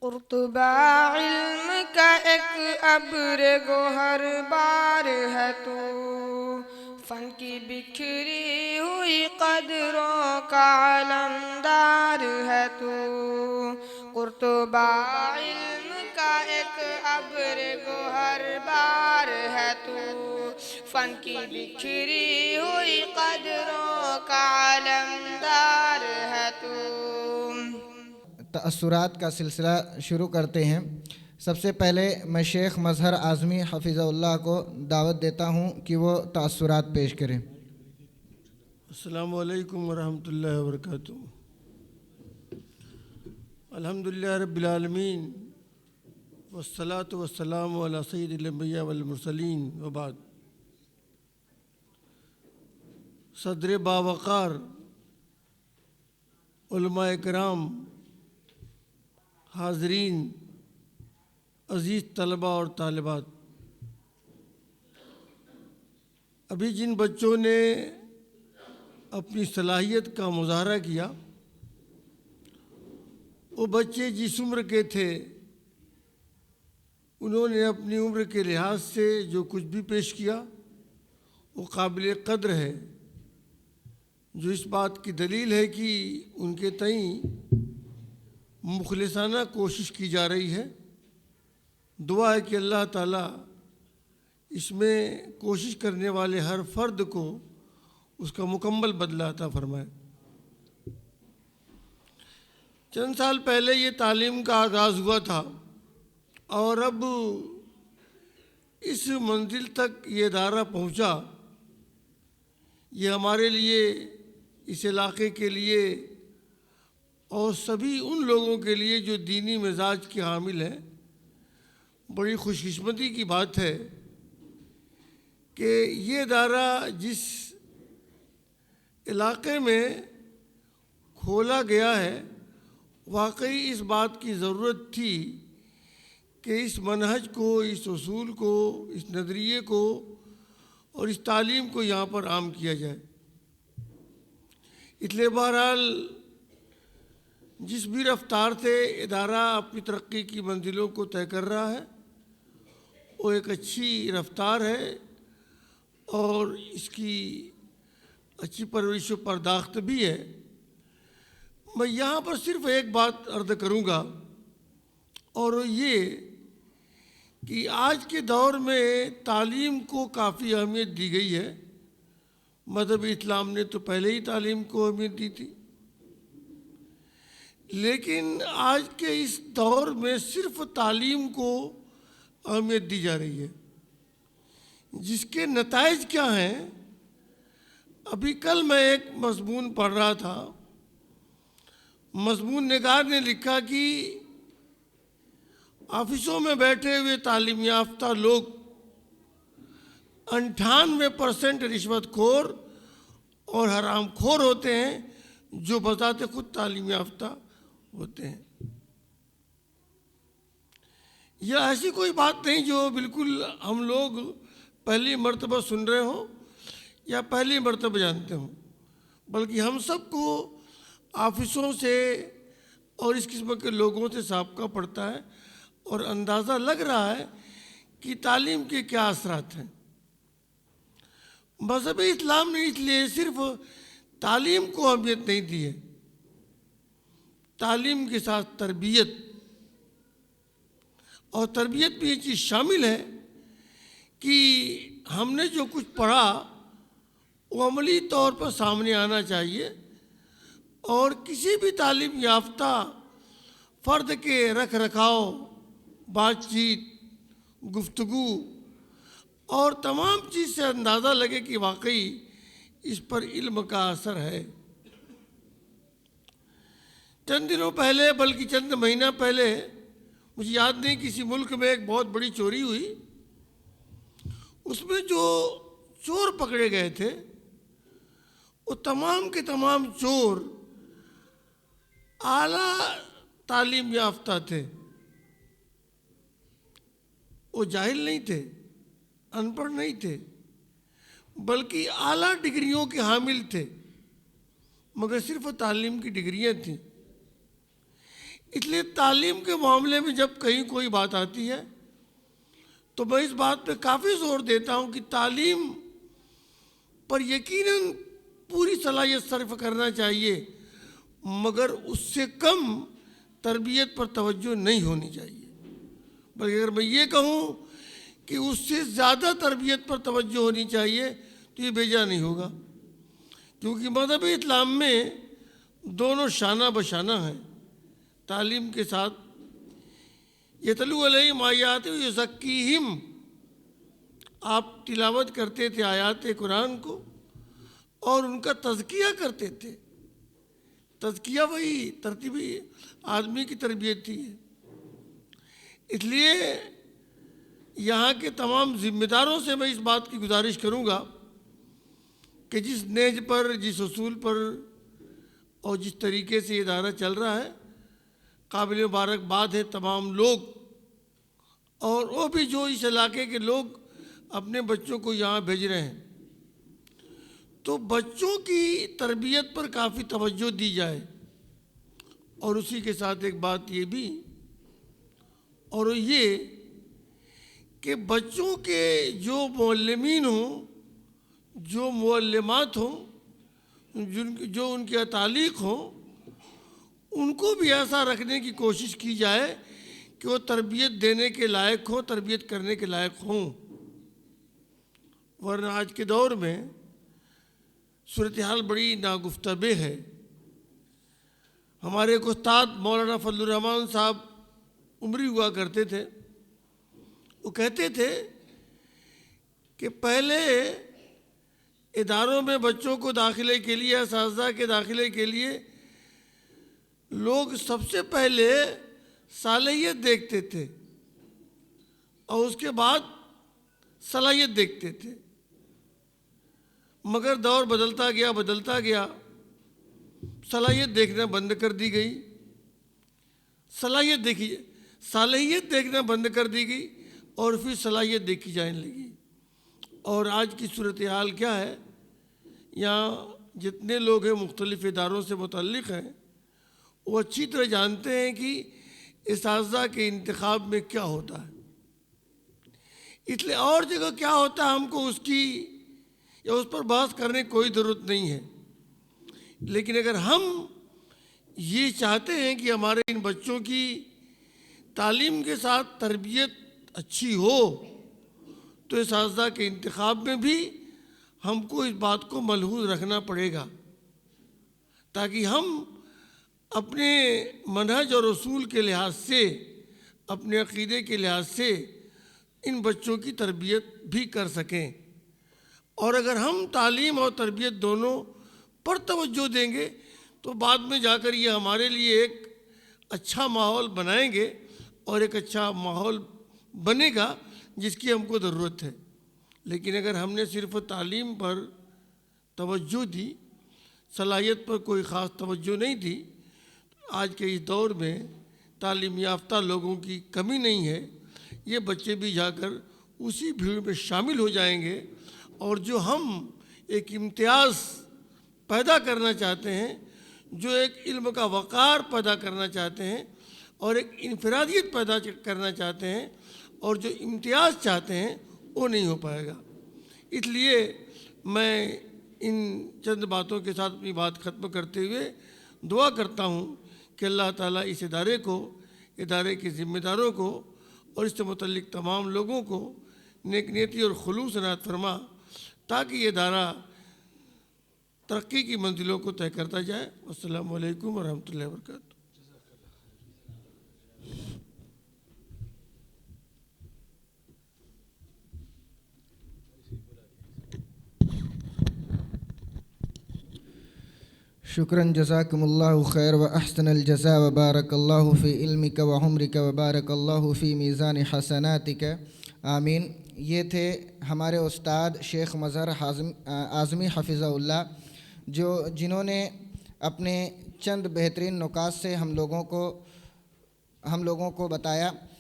قرطبہ علم کا ایک ابر گوہر بار ہے تو، فن کی بکھری ہوئی قدروں کا علمدار ہے تو۔ قرطبہ علم کا ایک ابر گوہر بار ہے تو، فن کی بکھری ہوئی قدروں کا علمدار ہے تو۔ تأثرات کا سلسلہ شروع کرتے ہیں۔ سب سے پہلے میں شیخ مظہر اعظمی حفظہ اللہ کو دعوت دیتا ہوں کہ وہ تأثرات پیش کریں۔ السلام علیکم ورحمۃ اللہ وبرکاتہ۔ الحمدللہ رب العالمین والصلاة والسلام علی سید الانبیاء والمرسلین، وبعد۔ صدر باوقار علماء کرام، حاضرین، عزیز طلباء اور طالبات، ابھی جن بچوں نے اپنی صلاحیت کا مظاہرہ کیا، وہ بچے جس عمر کے تھے انہوں نے اپنی عمر کے لحاظ سے جو کچھ بھی پیش کیا وہ قابل قدر ہے، جو اس بات کی دلیل ہے کہ ان کے تئیں مخلصانہ کوشش کی جا رہی ہے۔ دعا ہے کہ اللہ تعالیٰ اس میں کوشش کرنے والے ہر فرد کو اس کا مکمل بدلہ عطا فرمائے۔ چند سال پہلے یہ تعلیم کا آغاز ہوا تھا، اور اب اس منزل تک یہ ادارہ پہنچا، یہ ہمارے لیے، اس علاقے کے لیے اور سبھی ان لوگوں کے لیے جو دینی مزاج کے حامل ہیں، بڑی خوش قسمتی کی بات ہے کہ یہ ادارہ جس علاقے میں کھولا گیا ہے، واقعی اس بات کی ضرورت تھی کہ اس منہج کو، اس اصول کو، اس نظریے کو اور اس تعلیم کو یہاں پر عام کیا جائے۔ اس لیے بہرحال جس بھی رفتار سے ادارہ اپنی ترقی کی منزلوں کو طے کر رہا ہے، وہ ایک اچھی رفتار ہے اور اس کی اچھی پرورش و پرداخت بھی ہے۔ میں یہاں پر صرف ایک بات عرض کروں گا، اور یہ کہ آج کے دور میں تعلیم کو کافی اہمیت دی گئی ہے۔ مذہب اسلام نے تو پہلے ہی تعلیم کو اہمیت دی تھی، لیکن آج کے اس دور میں صرف تعلیم کو اہمیت دی جا رہی ہے، جس کے نتائج کیا ہیں؟ ابھی کل میں ایک مضمون پڑھ رہا تھا، مضمون نگار نے لکھا کہ آفسوں میں بیٹھے ہوئے تعلیم یافتہ لوگ 98% رشوت خور اور حرام خور ہوتے ہیں، جو بذات خود تعلیم یافتہ ہوتے ہیں۔ یہ ایسی کوئی بات نہیں جو بالکل ہم لوگ پہلی مرتبہ سن رہے ہوں یا پہلی مرتبہ جانتے ہوں، بلکہ ہم سب کو آفسوں سے اور اس قسم کے لوگوں سے سابقہ پڑتا ہے، اور اندازہ لگ رہا ہے کہ تعلیم کے کیا اثرات ہیں۔ مذہب اسلام نے اس لیے صرف تعلیم کو اہمیت نہیں دی ہے، تعلیم کے ساتھ تربیت، اور تربیت میں یہ چیز شامل ہے کہ ہم نے جو کچھ پڑھا وہ عملی طور پر سامنے آنا چاہیے، اور کسی بھی تعلیم یافتہ فرد کے رکھ رکھاؤ، بات چیت، گفتگو اور تمام چیز سے اندازہ لگے کہ واقعی اس پر علم کا اثر ہے۔ چند دنوں پہلے، بلکہ چند مہینہ پہلے، مجھے یاد نہیں، کسی ملک میں ایک بہت بڑی چوری ہوئی۔ اس میں جو چور پکڑے گئے تھے وہ تمام کے تمام چور اعلیٰ تعلیم یافتہ تھے، وہ جاہل نہیں تھے، ان پڑھ نہیں تھے، بلکہ اعلیٰ ڈگریوں کے حامل تھے، مگر صرف تعلیم کی ڈگریاں تھیں۔ اس لیے تعلیم کے معاملے میں جب کہیں کوئی بات آتی ہے تو میں اس بات پہ کافی زور دیتا ہوں کہ تعلیم پر یقیناً پوری صلاحیت صرف کرنا چاہیے، مگر اس سے کم تربیت پر توجہ نہیں ہونی چاہیے، بلکہ اگر میں یہ کہوں کہ اس سے زیادہ تربیت پر توجہ ہونی چاہیے تو یہ بیجا نہیں ہوگا، کیونکہ مذہب اسلام میں دونوں شانہ بشانہ ہیں۔ تعلیم کے ساتھ یتلو علیہم آیات و یزکیہم، آپ تلاوت کرتے تھے آیات قرآن کو اور ان کا تزکیہ کرتے تھے۔ تزکیہ وہی ترتیبی آدمی کی تربیت تھی۔ اس لیے یہاں کے تمام ذمہ داروں سے میں اس بات کی گزارش کروں گا کہ جس نیج پر، جس اصول پر اور جس طریقے سے یہ ادارہ چل رہا ہے، قابل مبارکباد ہے تمام لوگ، اور وہ بھی جو اس علاقے کے لوگ اپنے بچوں کو یہاں بھیج رہے ہیں، تو بچوں کی تربیت پر کافی توجہ دی جائے۔ اور اسی کے ساتھ ایک بات یہ بھی، اور یہ کہ بچوں کے جو معلمین ہوں، جو معلمات ہوں، جو ان کے تعلیق ہوں، ان کو بھی ایسا رکھنے کی کوشش کی جائے کہ وہ تربیت دینے کے لائق ہوں، تربیت کرنے کے لائق ہوں۔ ورنہ آج کے دور میں صورتحال بڑی ناگفتہ ہے۔ ہمارے ایک استاد مولانا فضل الرحمان صاحب عمری ہوا کرتے تھے، وہ کہتے تھے کہ پہلے اداروں میں بچوں کو داخلے کے لیے، اساتذہ کے داخلے کے لیے لوگ سب سے پہلے صلاحیت دیکھتے تھے اور اس کے بعد صلاحیت دیکھتے تھے، مگر دور بدلتا گیا، صلاحیت دیکھنا بند کر دی گئی، صلاحیت دیکھنا بند کر دی گئی اور پھر صلاحیت دیکھی جانے لگی۔ اور آج کی صورتحال کیا ہے، یہاں جتنے لوگ ہیں مختلف اداروں سے متعلق ہیں، وہ اچھی طرح جانتے ہیں کہ اساتذہ کے انتخاب میں کیا ہوتا ہے۔ اس لیے اور جگہ کیا ہوتا ہے ہم کو اس کی یا اس پر بحث کرنے کی کوئی ضرورت نہیں ہے، لیکن اگر ہم یہ چاہتے ہیں کہ ہمارے ان بچوں کی تعلیم کے ساتھ تربیت اچھی ہو تو اساتذہ کے انتخاب میں بھی ہم کو اس بات کو ملحوظ رکھنا پڑے گا، تاکہ ہم اپنے منہج اور اصول کے لحاظ سے، اپنے عقیدے کے لحاظ سے ان بچوں کی تربیت بھی کر سکیں۔ اور اگر ہم تعلیم اور تربیت دونوں پر توجہ دیں گے تو بعد میں جا کر یہ ہمارے لیے ایک اچھا ماحول بنائیں گے، اور ایک اچھا ماحول بنے گا جس کی ہم کو ضرورت ہے۔ لیکن اگر ہم نے صرف تعلیم پر توجہ دی، صلاحیت پر کوئی خاص توجہ نہیں دی، آج کے اس دور میں تعلیم یافتہ لوگوں کی کمی نہیں ہے، یہ بچے بھی جا کر اسی بھیڑ میں شامل ہو جائیں گے، اور جو ہم ایک امتیاز پیدا کرنا چاہتے ہیں، جو ایک علم کا وقار پیدا کرنا چاہتے ہیں، اور ایک انفرادیت پیدا کرنا چاہتے ہیں، اور جو امتیاز چاہتے ہیں، وہ نہیں ہو پائے گا۔ اس لیے میں ان چند باتوں کے ساتھ اپنی بات ختم کرتے ہوئے دعا کرتا ہوں کہ اللہ تعالیٰ اس ادارے کے ذمہ داروں کو اور اس سے متعلق تمام لوگوں کو نیک نیتی اور خلوص عنایت فرما، تاکہ یہ ادارہ ترقی کی منزلوں کو طے کرتا جائے۔ السلام علیکم ورحمۃ اللہ وبرکاتہ۔ شکراً، جزاکم اللہ خیر و احسن الجزاء و بارک اللہ فی علمک و عمرک و بارک اللہ فی میزان حسناتک، آمین۔ یہ تھے ہمارے استاد شیخ مظہر اعظمی حفظہ اللہ، جنہوں نے اپنے چند بہترین نکات سے ہم لوگوں کو بتایا